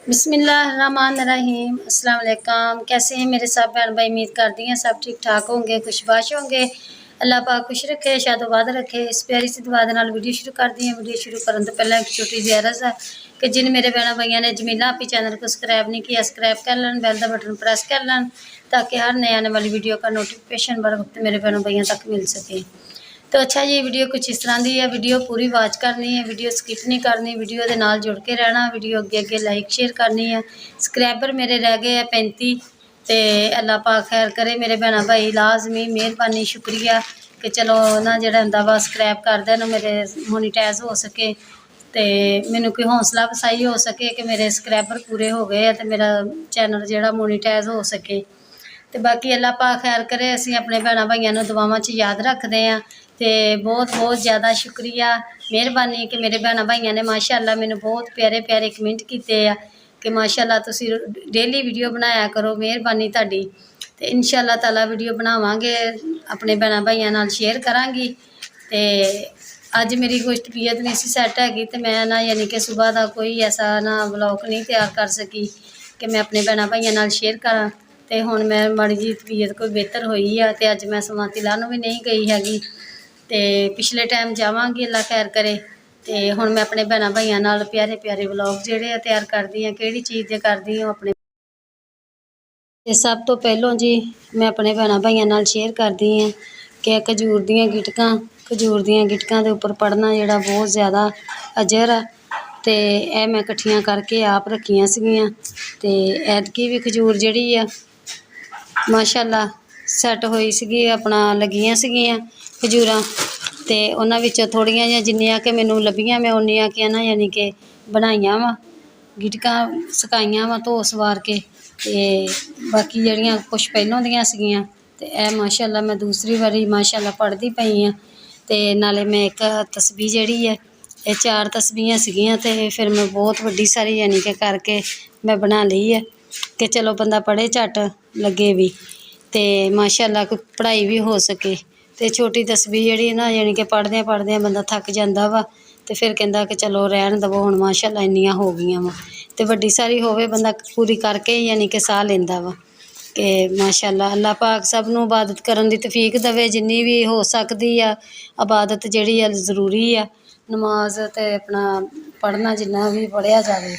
बिस्मिल्लाहिर्रहमानिर्रहीम अस्सलाम वालेकुम। कैसे हैं मेरे सब बहन भाई? उम्मीद करती हैं सब ठीक ठाक होंगे, खुशबाश होंगे। अल्लाह पाक खुश रखे, शादोबाद रखे। इस प्यारी सी दुआ दे नाल वीडियो शुरू कर दी है। वीडियो शुरू करने तो पहले एक छोटी जी अर्ज़ है कि जिन मेरे बहन भाइयों ने जमीला आपी चैनल को सब्सक्राइब नहीं किया, सब्सक्राइब कर लें, बेल का बटन प्रेस कर लें ताकि हर नए आने वाली वीडियो का नोटिफिकेशन बर वक्त मेरे बहनों भाइयों तक मिल सके। तो अच्छा जी, वीडियो कुछ इस तरह की है। वीडियो पूरी वॉच करनी है, वीडियो स्किप नहीं करनी, वीडियो के नाल जुड़ के रहना। वीडियो अगे अगे लाइक शेयर करनी है। सबसक्राइबर मेरे रह गए हैं 35। तो अल्लाह पाक खैर करे मेरे भैन भाई, लाजमी मेहरबानी शुक्रिया कि चलो ना जो होंगे वा सबसक्राइब कर देन, मेरे मोनीटाइज हो सके, तो मैनू कोई हौसला अफसाई हो सके कि मेरे सबसक्राइबर पूरे हो गए हैं तो मेरा चैनल जो मोनीटाइज हो सके। तो बाकी अल्लाह पाक खैर करे। असीं अपने भैन भाइयों दुआवां च याद रखते हैं। तो बहुत बहुत ज़्यादा शुक्रिया मेहरबानी कि मेरे भैन भाइयों ने माशाअल्लाह मैनू बहुत प्यारे प्यारे कमेंट किए कि माशाअल्लाह तुसीं डेली वीडियो बनाया करो, मेहरबानी तुहाडी। तो इंशाअल्लाह ताला वीडियो बनावांगे, अपने भैन भाइयों नाल शेयर करांगी। तो अज मेरी कुछ तबीयत नहीं सी सैट हैगी, तो मैं ना यानी कि सुबह का कोई ऐसा ना व्लॉग नहीं तैयार कर सकी कि मैं अपने भैन भाइयों नाल शेयर करा। तो हुण मैं माड़ी जी तबीयत कोई बेहतर हुई है, तो अज मैं समाती लाने भी नहीं गई हैगी। तो पिछले टाइम जावांगी, अल्लाह खैर करे। तो हुण मैं अपने भैन भाइयों नाल प्यारे प्यारे व्लॉग जिहड़े तैयार करदी हाँ, किहड़ी चीज़ दे करदी हूँ अपने। ते सब तो पहलों जी मैं अपने भैन भाइयों नाल शेयर करदी हाँ कि खजूर दीयां गिटकां दे उपर पढ़ना जिहड़ा बहुत ज़्यादा अजर है। तो यह मैं कट्ठियां करके आप रखियां सीगियां। ते ऐतकी भी खजूर जिहड़ी है माशाअल्लाह सैट होई सीगी, अपना लगियां सीगियां खजूरां। तो उन्हां विचों थोड़ियां जिहियां जिन्नियां कि मैनूं लभियां मैं उन्नियां कि ना यानी कि बनाईयां वा, गिटकां सुकाईयां वा धो सवार के। ते बाकी जिहड़ियां कुछ पहलों दियां सीगियां ते एह माशाअल्लाह मैं दूसरी बारी माशाअल्लाह पढ़दी पई आं। ते नाले मैं एक तस्बीह जिहड़ी है ये 4 तस्बीहां सीगियां, ते फिर मैं बहुत वड्डी सारी यानी कि करके मैं बना लई है कि चलो बंदा पढ़े झट लगे भी, तो माशाअल्लाह कोई पढ़ाई भी हो सके। तो छोटी तस्बीह जिहड़ी ना यानी कि पढ़दे पढ़दे बंदा थक जांदा वा, तो फिर कहंदा कि चलो रहन दवो हुण माशाअल्लाह इन्नियां हो गईयां वा। तो वड्डी सारी होवे बंदा पूरी करके यानी कि साह लैंदा वा कि माशाअल्लाह। अल्लाह पाक सब नूं इबादत करन दी तौफीक देवे जिन्नी भी हो सकदी आ। इबादत जिहड़ी है जरूरी आ, नमाज ते अपना पढ़ना जिन्ना भी पढ़िया जावे।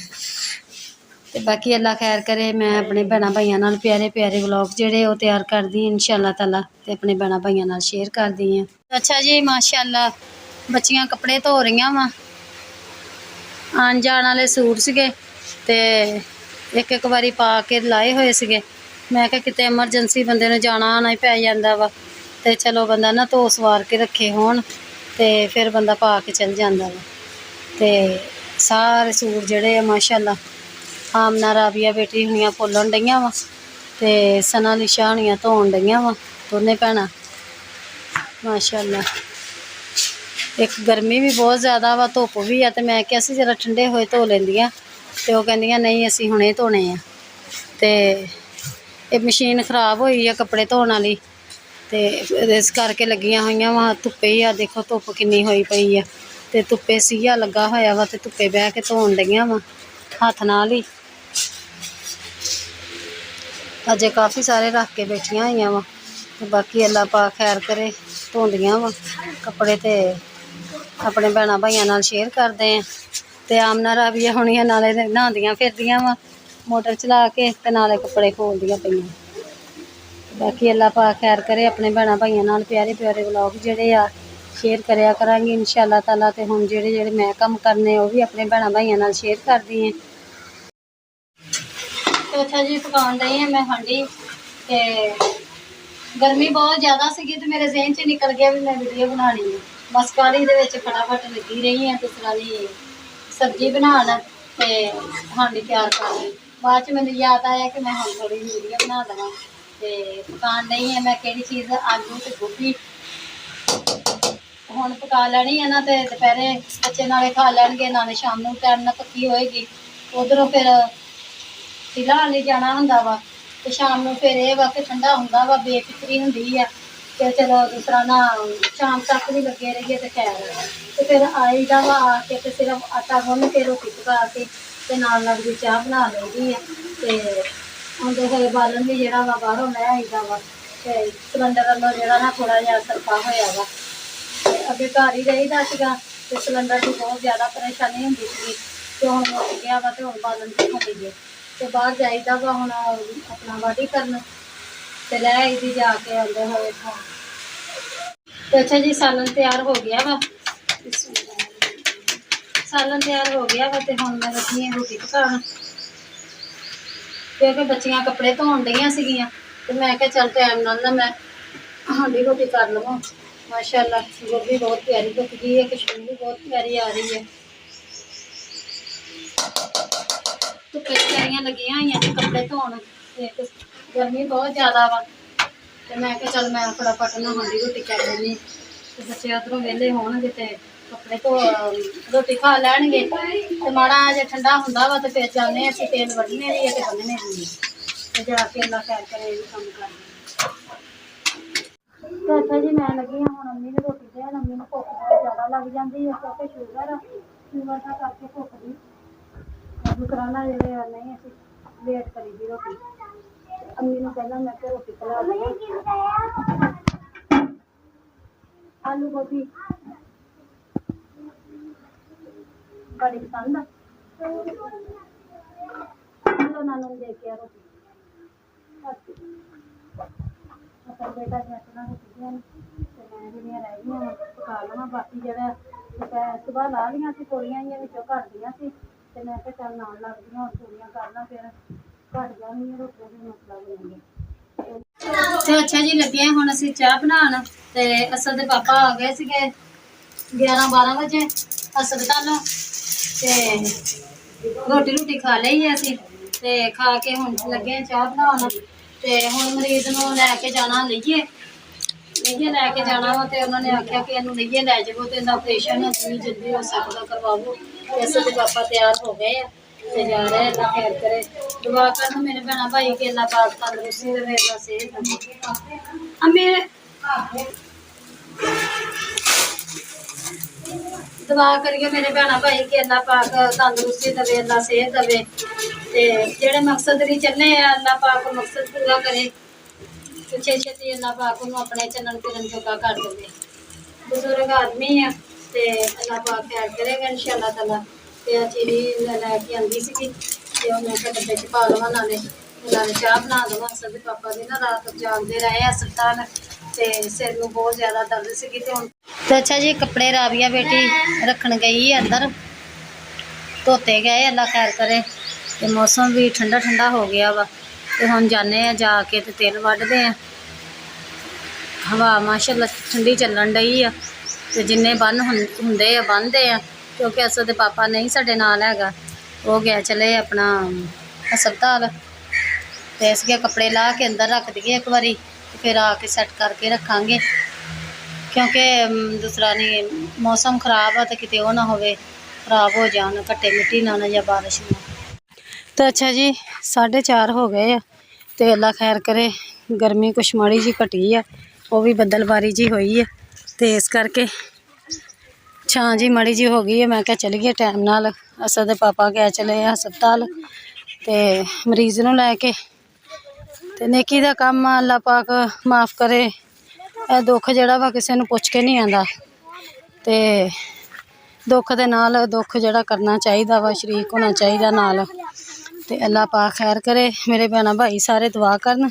तो बाकी अल्लाह खैर करे, मैं अपने भैन भाइयों नाल प्यारे प्यारे व्लॉग जिहड़े ओह तैयार करदी इंशाअल्लाह ताला, ते अपने भैन भाइयों नाल शेयर करदी हां। अच्छा जी, माशाअल्लाह बच्चियां कपड़े धो रहीआं वा, आन जान वाले सूट सीगे ते एक बारी पा के लाए हुए सीगे। मैं कहा किते एमरजेंसी बंदे नूं जाना आना ही पै जांदा वा, ते चलो बंदा ना धो सवार के रखे होण ते फिर बंदा पा के चल जांदा वा। ते सारे सूट जिहड़े माशाअल्लाह आमना राबिया बेटी हुणियां फुल्लन डईयां वा, ते सना लिशा हुणियां धोन डईयां वा, दोने भैणां माशाअल्लाह। एक गर्मी भी बहुत ज़्यादा वा, धुप्प भी है, तो मैं क्या सी जरा ठंडे होए धो लैंदियां, ते ओह कहंदियां नहीं असीं हुणे धोने आ। ते एह मशीन खराब होई है कपड़े धोण वाली, ते इस करके लगियां होईयां वा धुप्पे ही। आ देखो धुप्प किन्नी होई पई है, ते धुप्पे सीहा लगा होया वा, ते धुप्पे बह के धोन डईयां वा हत्थ नाल ही। अजे काफ़ी सारे रख के बैठियां होईयां वा, ते बाकी अल्लाह पाक खैर करे, धोंदियां वा कपड़े ते अपने भैन भाइयों नाल शेयर करदे हैं। ते आमना राबिया हुणियां नाले नहांदियां फिरदियां वा मोटर चला के, ते नाले कपड़े खोलदियां पईयां। बाकी अल्लाह पाक खैर करे, अपने भैन भाइयों नाल प्यारे प्यारे व्लॉग जिहड़े आ शेयर करया करांगी इंशाअल्लाह ताला। ते हुण जिहड़े जिहड़े मैं कम्म करने ओह भी अपने भैन भाइयों नाल शेयर करदी हां। तो अच्छा जी, पकान दई है मैं हांडी। ते गर्मी बहुत ज़्यादा सी, तो मेरे जहन च निकल गया भी मैं वीडियो बनानी है। बस काहली दे विच फटाफट लगी रही है दूसरा दी सब्जी बनाना ते हांडी तैयार कर ली। बाद च मैनूं याद आया कि मैं हुण थोड़ी वीडियो बना लवां। ते पकान दई है मैं किहड़ी चीज़, आलू ते गोभी हुण पका लैनी है ना, तो दोपहरे बच्चे नाले खा लैणगे नाले शाम नूं टाइम नाल पक्की होएगी। उधरों फिर तिला हाली जाना हुंदा वा, ते शाम नूं फिर ये वा कि ठंडा हुंदा वा, बेफिक्री हुंदी है कि चलो दूसरा ना शाम तक भी लगे रहिए तो खैर। तो फिर आई दा वा आके ते सिर्फ आटा गुन्न के रोटी पका के ਤੇ ਨਾਲ ਨਾਲ ਦੀ ਚਾਹ ਬਣਾ ਲਈਦੀ ਆ। ਤੇ ਆਉਂਦੇ ਹੋਏ ਬਾਲਣ ਵੀ ਜਿਹੜਾ ਵਾ ਬਾਹਰੋਂ ਲੈ ਆਈਦਾ ਵਾ। ਤੇ ਸਿਲੰਡਰ ਵੱਲੋਂ ਜਿਹੜਾ ਨਾ ਥੋੜਾ ਜਿਹਾ ਸਰਫਾ ਹੋਇਆ ਵਾ। ਤੇ ਅੱਗੇ ਘਰ ਹੀ ਰਹੀਦਾ ਸੀਗਾ ਤੇ ਸਿਲੰਡਰ ਦੀ ਬਹੁਤ ਜ਼ਿਆਦਾ ਪਰੇਸ਼ਾਨੀ ਹੁੰਦੀ ਸੀਗੀ। ਤੇ ਹੁਣ ਮੁੱਕ ਗਿਆ ਵਾ ਤੇ ਹੁਣ ਬਾਲਣ ਕਿੱਥੋਂ ਲਈਏ। ਤੇ ਬਾਹਰ ਜਾਈਦਾ ਵਾ ਹੁਣ ਆਪਣਾ ਵਾਢੀ ਕਰਨ ਤੇ ਲੈ ਆਈਦੀ ਜਾ ਕੇ ਆਉਂਦੇ ਹੋਏ ਇੱਥੋਂ। ਤੇ ਅੱਛਾ ਜੀ, ਸਾਲਨ ਤਿਆਰ ਹੋ ਗਿਆ ਵਾ। ਸਾਲਨ ਤਿਆਰ ਹੋ ਗਿਆ ਵਾ ਤੇ ਹੁਣ ਮੈਂ ਲੱਗੀ ਹਾਂ ਰੋਟੀ ਪਕਾਉਣ, ਕਿਉਂਕਿ ਬੱਚੀਆਂ ਕੱਪੜੇ ਧੋਣ ਡਈਆਂ ਸੀਗੀਆਂ ਤੇ ਮੈਂ ਕਿਹਾ ਚੱਲ ਟਾਈਮ ਨਾਲ ਨਾ ਮੈਂ ਹਾਂਡੀ ਰੋਟੀ ਕਰ ਲਵਾਂ। ਮਾਸ਼ਾਅੱਲਾ ਗੋਭੀ ਬਹੁਤ ਪਿਆਰੀ ਪੱਕ ਗਈ ਹੈ, ਖੁਸ਼ਬੂ ਵੀ ਬਹੁਤ ਪਿਆਰੀ ਆ ਰਹੀ ਹੈ। ਧੁੱਪੇ ਤਿਆਰੀਆਂ ਲੱਗੀਆਂ ਹੋਈਆਂ ਜੀ ਕੱਪੜੇ ਧੋਣ ਤੇ ਗਰਮੀ ਬਹੁਤ ਜ਼ਿਆਦਾ ਵਾ। ਤੇ ਮੈਂ ਕਿਹਾ ਚੱਲ ਮੈਂ ਫਟਾਫਟ ਨਾ ਹਾਂਡੀ ਰੋਟੀ ਕਰ ਲੈਂਦੀ ਤੇ ਬੱਚੇ ਉੱਧਰੋਂ ਵਿਹਲੇ ਹੋਣਗੇ ਤੇ ਕੱਪੜੇ ਧੋ ਰੋਟੀ ਖਾ ਲੈਣਗੇ। ਤੇ ਮਾੜਾ ਜਿਹਾ ਠੰਡਾ ਹੁੰਦਾ ਵਾ ਤੇ ਫਿਰ ਜਾਂਦੇ ਅਸੀਂ ਤੇਲ ਵੱਢਣੇ ਵੀ ਹੈ ਤੇ ਬੰਨ੍ਹਣੇ ਵੀ ਹੈ ਤੇ ਜਾ ਕੇ ਅੱਲਾ ਖੈਰ ਕਰੇ ਇਹ ਵੀ ਕੰਮ ਕਰਦੇ। ਤੇ ਅੱਛਾ ਜੀ, ਮੈਂ ਲੱਗੀ ਹਾਂ ਹੁਣ ਅੰਮੀ ਨੂੰ ਰੋਟੀ ਦੇਣ। ਅੰਮੀ ਨੂੰ ਭੁੱਖ ਬਹੁਤ ਜ਼ਿਆਦਾ ਲੱਗ ਜਾਂਦੀ ਹੈ ਕਿਉਂਕਿ ਸ਼ੂਗਰ ਦਾ ਕਰਕੇ ਭੁੱਖ ਦੀ ਦੁਕਾਨਾਂ ਜਿਹੜੇ ਨਹੀਂ ਅਸੀਂ ਵੇਟ ਕਰੀ ਦੀ ਰੋਟੀ। ਅੰਮੀ ਨੂੰ ਪਹਿਲਾਂ ਮੈਂ ਕਿਹਾ ਰੋਟੀ ਖਵਾ ਦੇਵਾਂ। ਆਲੂ ਗੋਭੀ ਬੜੀ ਪਸੰਦ ਆ। ਨਾਨੂੰ ਦੇ ਕੇ ਆ ਰੋਟੀ ਬੇਟਾ ਜੈਸਣਾ ਰੋਟੀਆਂ ਤੇ ਮੈਂ ਜਿਹੜੀਆਂ ਰਹਿ ਗਈਆਂ ਪਕਾ ਲਵਾਂ। ਬਾਕੀ ਜਿਹੜਾ ਸੁਬਾਹ ਲਾ ਲਈਆਂ ਸੀ ਥੋੜੀਆਂ ਜਿਹੀਆਂ ਵਿੱਚੋਂ ਘੱਟਦੀਆਂ ਸੀ ਤੇ ਮੈਂ ਕਿਹਾ ਚੱਲ ਨਾਲ ਲੱਗਦੀਆਂ ਹੁਣ ਥੋੜੀਆਂ ਕਰ ਲਾਂ ਫਿਰ ਘੱਟ ਜਾਣਗੀਆਂ ਰੋਟੀਆਂ ਦੇ ਮਸਲਾ ਬਣਾਉਂਗੇ। ਤੇ ਅੱਛਾ ਜੀ, ਲੱਗੇ ਹੁਣ ਅਸੀਂ ਚਾਹ ਬਣਾਉਣ ਤੇ ਅਸਲ ਦੇ ਪਾਪਾ ਆ ਗਏ ਸੀਗੇ 11-12 ਵਜੇ ਹਸਪਤਾਲੋਂ ਤੇ ਰੋਟੀ ਖਾ ਲਈ ਅਸੀਂ ਤੇ ਖਾ ਕੇ ਹੁਣ ਲੱਗੇ ਚਾਹ ਬਣਾਉਣ। ਤੇ ਹੁਣ ਮਰੀਜ਼ ਨੂੰ ਲੈ ਕੇ ਜਾਣਾ ਲਈਏ ਲੈ ਕੇ ਜਾਣਾ ਵਾ ਤੇ ਉਹਨਾਂ ਨੇ ਆਖਿਆ ਕਿ ਇਹਨੂੰ ਲਈਏ ਲੈ ਜਾਵੋ ਤੇ ਇਹਦਾ ਆਪਰੇਸ਼ਨ ਜਿੰਨੀ ਜਲਦੀ ਹੋ ਸਕਦਾ ਕਰਵਾਵੋ। ਤੇ ਅਸਲ ਦੇ ਪਾਪਾ ਤਿਆਰ ਹੋ ਗਏ ਆ ਤੇ ਜਾ ਰਹੇ ਅੱਲਾ ਖੈਰ ਕਰੇ। ਦੁਆ ਕਰਨ ਮੇਰੇ ਭੈਣਾਂ ਭਾਈ ਕਿ ਅੱਲਾ ਪਾਕ ਤੰਦਰੁਸਤੀ ਦੇਵੇ, ਅੱਲਾ ਸਿਹਤ ਅਮੇ ਦੁਆ ਕਰੀਏ ਮੇਰੇ ਭੈਣਾਂ ਭਾਈ ਕਿ ਅੱਲਾ ਪਾਕ ਤੰਦਰੁਸਤੀ ਦੇਵੇ, ਅੱਲਾ ਸਿਹਤ ਦੇਵੇ ਤੇ ਜਿਹੜੇ ਮਕਸਦ ਲਈ ਚੱਲੇ ਆ ਅੱਲਾ ਪਾਕ ਮਕਸਦ ਪੂਰਾ ਕਰੇ। ਛੇਤੀ ਅੱਲਾ ਪਾਕ ਉਹਨੂੰ ਆਪਣੇ ਚੱਲਣ ਫਿਰਨ ਜੋਗਾ ਕਰ ਦੇਵੇ। ਬਜ਼ੁਰਗ ਆਦਮੀ ਆ ਤੇ ਅੱਲਾ ਪਾਕ ਖੈਰ ਕਰੇਗਾ ਇਨਸ਼ਾਅੱਲਾ ਤਾਲਾ। ਤੇ ਆ ਚੀਨੀ ਲੈ ਕੇ ਆਂਦੀ ਸੀਗੀ ਤੇ ਉਹ ਮੈਂ ਕਿਹਾ ਡੱਬੇ 'ਚ ਪਾ ਲਵਾਂ ਨਾਲੇ ਚਾਹ ਬਣਾ ਦੇਵਾਂ। ਅਸਲ ਦੇ ਪਾਪਾ ਦੀ ਨਾ ਰਾਤ ਜਾਗਦੇ ਰਹੇ ਹਸਪਤਾਲ ਤੇ ਸਿਰ ਨੂੰ ਬਹੁਤ ਜ਼ਿਆਦਾ ਦਰਦ ਸੀਗੀ ਤੇ ਹੁਣ ਤੇ ਅੱਛਾ ਜੀ, ਕੱਪੜੇ ਰਾਬੀਆ ਬੇਟੀ ਰੱਖਣ ਗਈ ਅੰਦਰ ਧੋਤੇ ਗਏ ਅੱਲਾ ਖੈਰ ਕਰੇ। ਤੇ ਮੌਸਮ ਵੀ ਠੰਡਾ ਹੋ ਗਿਆ ਵਾ ਤੇ ਹੁਣ ਜਾਂਦੇ ਆ ਜਾ ਕੇ ਤੇ ਤਿਲ ਵੱਢਦੇ ਆ। ਹਵਾ ਮਾਸ਼ਾਅੱਲਾ ਠੰਡੀ ਚੱਲਣ ਡਈ ਆ ਤੇ ਜਿੰਨੇ ਬੰਨ ਹੁੰਦੇ ਆ ਬੰਨ੍ਹਦੇ ਆ ਕਿਉਂਕਿ ਅਸਲ ਦੇ ਪਾਪਾ ਨਹੀਂ ਸਾਡੇ ਨਾਲ ਹੈਗਾ, ਉਹ ਗਿਆ ਚਲੇ ਆਪਣਾ ਹਸਪਤਾਲ। ਤੇ ਇਸ ਕੇ ਕੱਪੜੇ ਲਾ ਕੇ ਅੰਦਰ ਰੱਖ ਦਈਏ ਇੱਕ ਵਾਰੀ ਫਿਰ ਆ ਕੇ ਸੈੱਟ ਕਰਕੇ ਰੱਖਾਂਗੇ ਕਿਉਂਕਿ ਦੂਸਰਾ ਨਹੀਂ ਮੌਸਮ ਖਰਾਬ ਆ ਤੇ ਕਿਤੇ ਉਹ ਨਾ ਹੋਵੇ ਖਰਾਬ ਹੋ ਜਾਣ, ਘੱਟੇ ਮਿੱਟੀ ਨਾ ਜਾਂ ਬਾਰਿਸ਼ ਨਾ। ਤਾਂ ਅੱਛਾ ਜੀ, 4:30 ਹੋ ਗਏ ਆ ਤੇ ਅੱਲਾ ਖੈਰ ਕਰੇ। ਗਰਮੀ ਕੁਛ ਮਾੜੀ ਜੀ ਘਟੀ ਆ, ਉਹ ਵੀ ਬੱਦਲਬਾਰੀ ਜੀ ਹੋਈ ਆ ਤੇ ਇਸ ਕਰਕੇ ਛਾਂ ਜੀ ਮਾੜੀ ਜੀ ਹੋ ਗਈ ਹੈ। ਮੈਂ ਕਿਹਾ ਚਲੀਏ ਟਾਈਮ ਨਾਲ। ਅਸਲ ਦੇ ਪਾਪਾ ਗਏ ਚਲੇ ਹਸਪਤਾਲ ਤੇ ਮਰੀਜ਼ ਨੂੰ ਲੈ ਕੇ ਤੇ ਨੇਕੀ ਦਾ ਕੰਮ ਆ। ਅੱਲਾ ਪਾਕ ਮਾਫ ਕਰੇ। ਇਹ ਦੁੱਖ ਜਿਹੜਾ ਵਾ ਕਿਸੇ ਨੂੰ ਪੁੱਛ ਕੇ ਨਹੀਂ ਆਉਂਦਾ ਤੇ ਦੁੱਖ ਦੇ ਨਾਲ ਦੁੱਖ ਜਿਹੜਾ ਕਰਨਾ ਚਾਹੀਦਾ ਵਾ, ਸ਼ਰੀਕ ਹੋਣਾ ਚਾਹੀਦਾ ਨਾਲ। ਤੇ ਅੱਲਾ ਪਾਕ ਖੈਰ ਕਰੇ। ਮੇਰੇ ਭੈਣਾਂ ਭਾਈ ਸਾਰੇ ਦੁਆ ਕਰਨ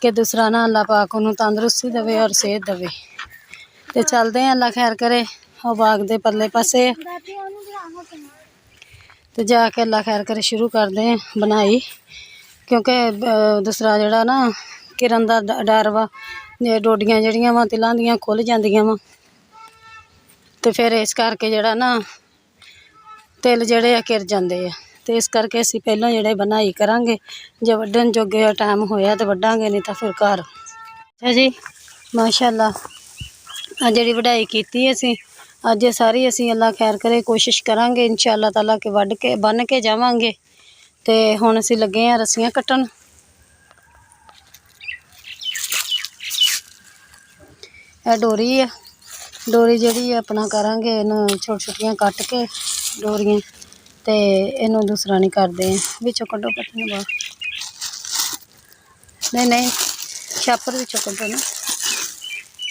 ਕਿ ਦੂਸਰਾ ਨਾ ਅੱਲਾ ਪਾਕ ਉਹਨੂੰ ਤੰਦਰੁਸਤੀ ਦੇਵੇ ਔਰ ਸਿਹਤ ਦੇਵੇ। ਤੇ ਚੱਲਦੇ ਹਾਂ ਅੱਲਾ ਖੈਰ ਕਰੇ। ਉਹ ਬਾਗ ਦੇ ਪਰਲੇ ਪਾਸੇ ਤੇ ਜਾ ਕੇ ਅੱਲਾ ਖੈਰ ਕਰੇ ਸ਼ੁਰੂ ਕਰਦੇ ਹਾਂ ਬਣਾਈ ਕਿਉਂਕਿ ਦੂਸਰਾ ਜਿਹੜਾ ਨਾ ਕਿਰਨ ਦਾ ਡਰ ਵਾ ਡੋਡੀਆਂ ਜਿਹੜੀਆਂ ਵਾ ਤਿਲਾਂ ਦੀਆਂ ਖੁੱਲ੍ਹ ਜਾਂਦੀਆਂ ਵਾ ਤੇ ਫਿਰ ਇਸ ਕਰਕੇ ਜਿਹੜਾ ਨਾ ਤਿਲ ਜਿਹੜੇ ਆ ਕਿਰ ਜਾਂਦੇ ਆ ਤੇ ਇਸ ਕਰਕੇ ਅਸੀਂ ਪਹਿਲਾਂ ਜਿਹੜੇ ਬਣਾਈ ਕਰਾਂਗੇ। ਜੇ ਵੱਢਣ ਜੋਗੇ ਟਾਈਮ ਹੋਇਆ ਤਾਂ ਵੱਢਾਂਗੇ, ਨਹੀਂ ਤਾਂ ਫਿਰ ਘਰ। ਅੱਛਾ ਜੀ, ਮਾਸ਼ਾਅੱਲਾ ਆ ਜਿਹੜੀ ਵਢਾਈ ਕੀਤੀ ਅਸੀਂ ਅੱਜ ਸਾਰੀ ਅਸੀਂ ਅੱਲਾ ਖੈਰ ਕਰੇ ਕੋਸ਼ਿਸ਼ ਕਰਾਂਗੇ ਇਨਸ਼ਾਅੱਲਾ ਤਾਲਾ ਕਿ ਵੱਢ ਕੇ ਬੰਨ੍ਹ ਕੇ ਜਾਵਾਂਗੇ। ਤੇ ਹੁਣ ਅਸੀਂ ਲੱਗੇ ਹਾਂ ਰੱਸੀਆਂ ਕੱਟਣ। ਇਹ ਡੋਰੀ ਆ, ਡੋਰੀ ਜਿਹੜੀ ਆਪਣਾ ਕਰਾਂਗੇ ਇਹਨੂੰ ਛੋਟੀਆਂ ਕੱਟ ਕੇ ਡੋਰੀਆਂ ਤੇ ਇਹਨੂੰ ਦੂਸਰਾ ਨਹੀਂ ਕਰਦੇ ਵਿੱਚੋਂ ਕੱਢੋ ਪੱਤੇ ਨੂੰ ਬਾਹਰ। ਨਹੀਂ ਛਾਪਰ ਵਿੱਚੋਂ ਕੱਢੋ ਨਾ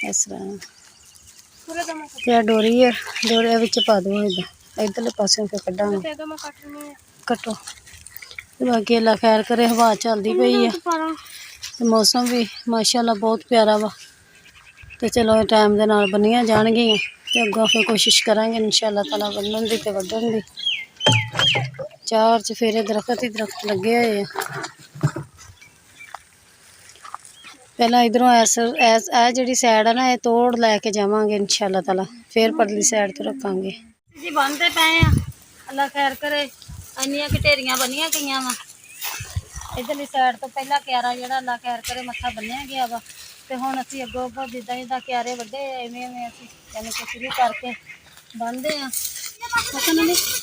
ਇਸ ਤਰ੍ਹਾਂ। ਤੇ ਡੋਰੀ ਹੈ, ਡੋਰੀ ਵਿੱਚ ਪਾ ਦਿਓ ਇੱਦਾਂ ਇੱਧਰਲੇ ਪਾਸਿਓਂ ਫਿਰ ਕੱਢਾਂਗੇ। ਕੱਟੋ। ਤੇ ਬਾਕੀ ਅੱਲਾ ਖੈਰ ਕਰੇ, ਹਵਾ ਚੱਲਦੀ ਪਈ ਆ ਤੇ ਮੌਸਮ ਵੀ ਮਾਸ਼ਾਅੱਲਾ ਬਹੁਤ ਪਿਆਰਾ ਵਾ। ਤੇ ਚਲੋ ਟਾਈਮ ਦੇ ਨਾਲ ਬੰਨੀਆਂ ਜਾਣਗੀਆਂ ਤੇ ਅੱਗੋਂ ਫਿਰ ਕੋਸ਼ਿਸ਼ ਕਰਾਂਗੇ इंशाअल्लाह ताला ਬੰਨਣ ਦੀ ਤੇ ਵੱਢਣ ਦੀ। ਚਾਰ ਚਫੇਰੇ ਦਰਖਤ ਹੀ ਦਰਖਤ ਲੱਗੇ ਹੋਏ ਆ। ਪਹਿਲਾਂ इधरों ਇਹ ਜਿਹੜੀ ਸਾਈਡ ਆ ਨਾ ਇਹ ਤੋੜ ਲੈ ਕੇ ਜਾਵਾਂਗੇ इंशाअल्लाह ताला, ਫਿਰ ਪਰਲੀ ਸਾਈਡ ਤੋਂ ਰੱਖਾਂਗੇ ਜੀ। ਬੰਨ੍ਹਦੇ ਪਏ ਆ, ਅੱਲਾ ਖੈਰ ਕਰੇ। ਇੰਨੀਆਂ ਘਟੇਰੀਆਂ ਬੰਨੀਆਂ ਗਈਆਂ ਵਾ इधरली साइड तो पहला क्यारा जोड़ा अल्लाह खैर करे मत्था बन्निया गया वा। तो हुण असीं अगों अगों जिद्दां जिद्दां क्यारे वड्डे इवें इवें असीं यानी कि शुरू करके बन्नदे आ।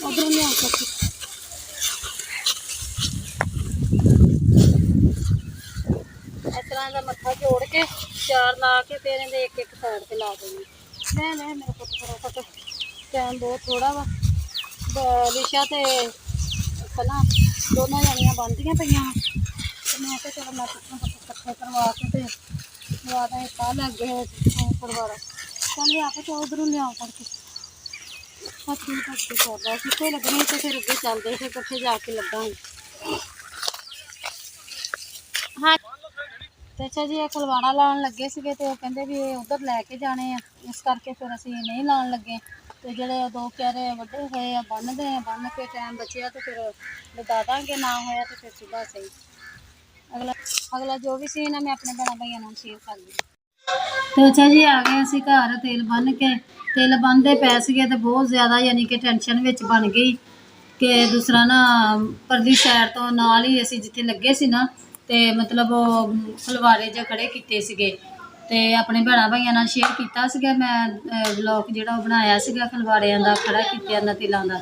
उधरों लिया इस तरह का मत्था जोड़ के चार ला के फिर इहदे एक एक साइड ते ला देनी। नहीं मेरे पुत्त फटाफट, टाइम बहुत थोड़ा वा। लिशा ते पहला दोनों जनियां बनदियां पईयां ते मैं कहा चलो मैं कट्ठे करवा के ते लवा दा। एक लग गए परवारा चल लिया के उधरों लिया करके पत्ती पत्ती करदा कितने लगने तो फिर अगे चलते फिर कट्ठे जाके लगांगे। हाँ तो अच्छा जी, खलवाड़ा लाने लगे सीगे ते कहंदे भी उधर लैके जाने आ, इस करके फिर असीं नहीं लाने लगे। तो जोड़े दो क्यारे वड्डे हुए आ बन्नदे आ, बन के टाइम बचिया तो फिर लगा देंगे, ना होया तो फिर सुबह सही। अगला अगला जो भी सीन है मैं अपने भैन भाइयों नाल शेयर कर दी। तो अच्छा जी आ गए असीं घर तेल बन के, तेल बन्नदे पै सीगे ते बहुत ज़्यादा यानी कि टेंशन विच बन गई कि दूसरा ना परली साइड तो नाल ही असीं जिथे लगे सी ना ते मतलब खलवारे जो खड़े किए सीगे ते अपने भैन भाइयों नाल शेयर किया सीगा मैं ब्लॉग जिहड़ा बनाया सीगा खलवारियां दा खड़ा किया ना तिलां दा।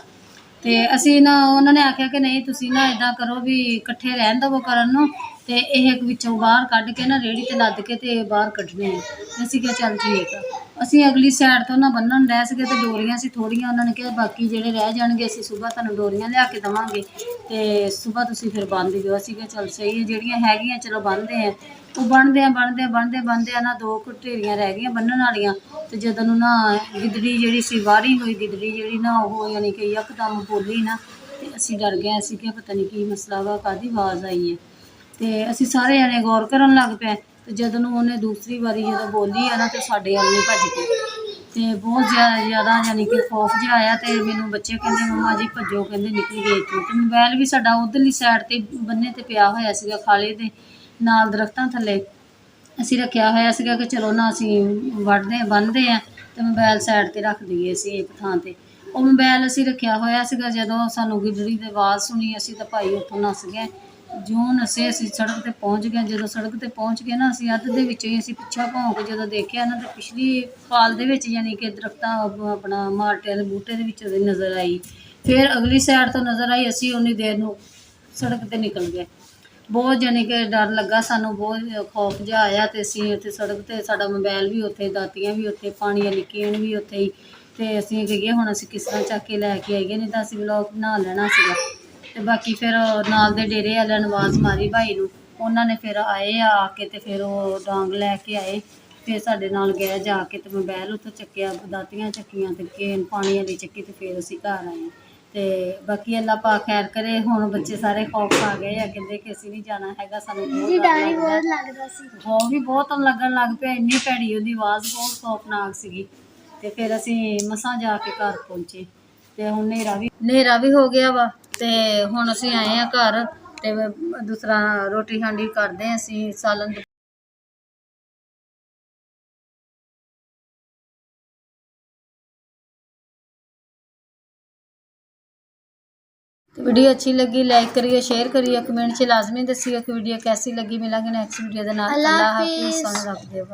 ते असीं ना उन्होंने आख्या कि नहीं तुसीं ना इदां करो भी इकट्ठे रहन दवो करन नूं ते इह विचों बाहर कढ के ना रेहड़ी ते लद के ते बाहर कड्ढने आ। असीं क्या चल ठीक आ। असीं अगली साइड तो ना बन्नण रह सके ते डोरियां सी थोड़ियां, उन्होंने कहा बाकी जिहड़े रह जाणगे असीं सुबह तुहानूं डोरियां लिया के देवांगे ते सुबह तुसीं फिर बन्न दिओ। असीं क्या चल सही है, जिहड़ियां हैगियां चलो बन्नदे आ। वो बनदे ना दो घटेरियां रह गईयां बन्नण वालियां ते जदों ना गिदड़ी जिहड़ी सी वारी हुई गिदड़ी जिहड़ी ना वो यानी कि यकदम बोली ना ते असीं डर गए। असीं क्या पता नहीं की मसला वा, काहदी आवाज़ आई है ते असीं सारे जने गौर करन लग पे। ते जदों उन्हें दूसरी बारी जदों बोली है ना तो साडे अल नहीं भज गई ते बहुत ज़्यादा यानी कि खौफ जिहा आया। तो मैनूं बच्चे कहंदे मम्मा जी भज्जो, कहंदे निकल गए इत्थों। ते मोबाइल भी साडा उधरली साइड ते बन्ने ते पिया होया सीगा खाले दे नाल दरख्तां थल्ले असीं रखिया होया सीगा कि चलो ना असीं बन्नदे आ ते मोबाइल साइड ते रख दईए असीं एक थां ते। ਉਹ मोबाइल असीं रखिया होया सीगा, जदों सानूं गिदड़ी दी आवाज़ सुनी असीं तां भाई उत्थों नस गए। ਜਿਉਂ ਨਸੇ ਅਸੀਂ ਸੜਕ ਤੇ ਪਹੁੰਚ ਗਏ। ਜਦੋਂ ਸੜਕ ਤੇ ਪਹੁੰਚ ਗਏ ਨਾ ਅਸੀਂ ਅੱਧ ਦੇ ਵਿੱਚੋਂ ਹੀ ਅਸੀਂ ਪਿੱਛਾ ਭੌਂ ਕੇ ਜਦੋਂ ਦੇਖਿਆ ਨਾ ਤਾਂ ਪਿਛਲੀ ਪਾਲ ਦੇ ਵਿੱਚ ਯਾਨੀ ਕਿ ਦਰਖਤਾਂ ਆਪਣਾ ਮਾਲਟਿਆਂ ਦੇ ਬੂਟੇ ਦੇ ਵਿੱਚ ਉਹਦੀ ਨਜ਼ਰ ਆਈ। ਫਿਰ ਅਗਲੀ ਸਾਈਡ ਤੋਂ ਨਜ਼ਰ ਆਈ, ਅਸੀਂ ਉਨੀ ਦੇਰ ਨੂੰ ਸੜਕ ਤੇ ਨਿਕਲ ਗਏ। ਬਹੁਤ ਯਾਨੀ ਕਿ ਡਰ ਲੱਗਾ ਸਾਨੂੰ, ਬਹੁਤ ਖੌਫ ਜਿਹਾ ਆਇਆ। ਅਤੇ ਅਸੀਂ ਉੱਥੇ ਸੜਕ 'ਤੇ ਸਾਡਾ ਮੋਬਾਇਲ ਵੀ ਉੱਥੇ, ਦਾਤੀਆਂ ਵੀ ਉੱਥੇ, ਪਾਣੀ ਵਾਲੀ ਕੇਨ ਵੀ ਉੱਥੇ ਹੀ। ਅਤੇ ਅਸੀਂ ਕਹੀਏ ਹੁਣ ਅਸੀਂ ਕਿਸ ਤਰ੍ਹਾਂ ਚੱਕ ਕੇ ਲੈ ਕੇ ਆਈਏ, ਨਹੀਂ ਤਾਂ ਅਸੀਂ ਵਲੋਗ ਬਣਾ ਲੈਣਾ ਸੀਗਾ। ਅਤੇ ਬਾਕੀ ਫਿਰ ਨਾਲ ਦੇ ਡੇਰੇ ਵਾਲਿਆਂ ਨੂੰ ਆਵਾਜ਼ ਮਾਰੀ ਭਾਈ ਨੂੰ, ਉਹਨਾਂ ਨੇ ਫਿਰ ਆਏ ਆ ਕੇ ਅਤੇ ਫਿਰ ਉਹ ਡਾਂਗ ਲੈ ਕੇ ਆਏ। ਫਿਰ ਸਾਡੇ ਨਾਲ ਗਏ ਜਾ ਕੇ ਅਤੇ ਮੋਬਾਇਲ ਉੱਥੋਂ ਚੱਕਿਆ, ਦਾਤੀਆਂ ਚੱਕੀਆਂ ਅਤੇ ਕੇਨ ਪਾਣੀ ਵਾਲੀ ਚੱਕੀ ਅਤੇ ਫਿਰ ਅਸੀਂ ਘਰ ਆਏ। ਅਤੇ ਬਾਕੀ ਅੱਲਾ ਪਾਕ ਖੈਰ ਕਰੇ। ਹੁਣ ਬੱਚੇ ਸਾਰੇ ਖੌਫ ਖਾ ਗਏ ਆ, ਕਹਿੰਦੇ ਕਿ ਅਸੀਂ ਨਹੀਂ ਜਾਣਾ ਹੈਗਾ, ਸਾਨੂੰ ਬਹੁਤ ਲੱਗਦਾ ਸੀ। ਖੌਫ ਵੀ ਬਹੁਤ ਲੱਗਣ ਲੱਗ ਪਿਆ, ਇੰਨੀ ਭੈੜੀ ਉਹਦੀ ਆਵਾਜ਼ ਬਹੁਤ ਖੌਫਨਾਕ ਸੀਗੀ। ਅਤੇ ਫਿਰ ਅਸੀਂ ਮਸਾਂ ਜਾ ਕੇ ਘਰ ਪਹੁੰਚੇ ਅਤੇ ਹੁਣ ਹਨੇਰਾ ਵੀ ਹੋ ਗਿਆ ਵਾ। ਅਤੇ ਹੁਣ ਅਸੀਂ ਆਏ ਹਾਂ ਘਰ ਅਤੇ ਦੂਸਰਾ ਰੋਟੀ ਖਾਂਡੀ ਕਰਦੇ ਹਾਂ ਅਸੀਂ ਸਾਲਨ। वीडियो अच्छी लगी लाइक करिए, शेयर करिए, कमेंट से लाजमी दसिए कि वीडियो कैसी लगी। मिलेंगे नेक्स्ट वीडियो के नाल। अल्लाह हाफिज़। रख दियो।